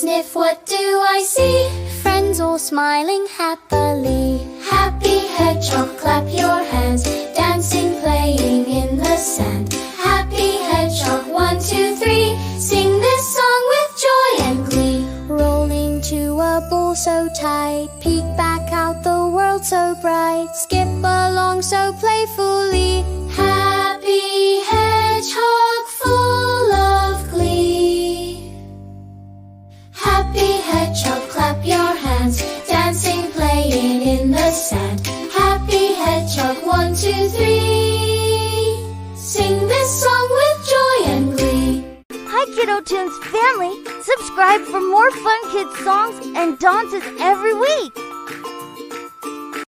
sniff, what do I see? Friends all smiling happily. Happy hedgehog, clap your hands, dancing, playing in the sand. Happy hedgehog, 1, 2, 3, sing this song with joy and glee. Rolling to a ball so tight, peek back out the world so bright. Skip along so playfully. Happy hedgehog, full of glee. Happy hedgehog, clap your hands, dancing, playing in the sand. Happy hedgehog, 1, 2, 3, sing this song with joy and glee. Hi Kiddo Tunes family! Subscribe for more fun kids songs and dances every week!